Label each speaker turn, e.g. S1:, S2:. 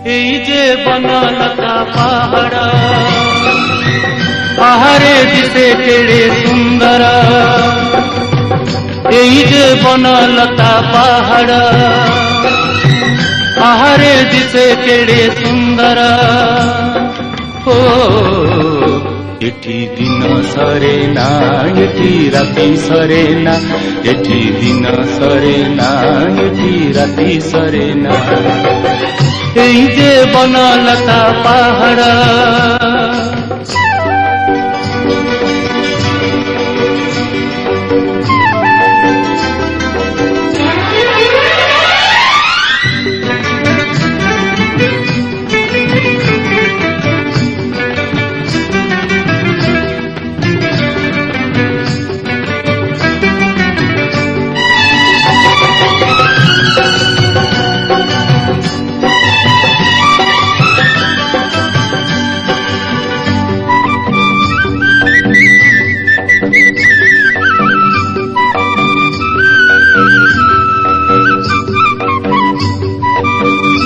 S1: এই যে বনলতা পাহাড় আহারে দিশে কেড়ে সুন্দর এই যে বনলতা পাহাড় আহারে দিশে কেড়ে সুন্দর ও এটি দিন সরে না এটি রাতি সরে না এটি দিন সরে না এটি রাতি সরে না এই যে বনলতা পাহাড়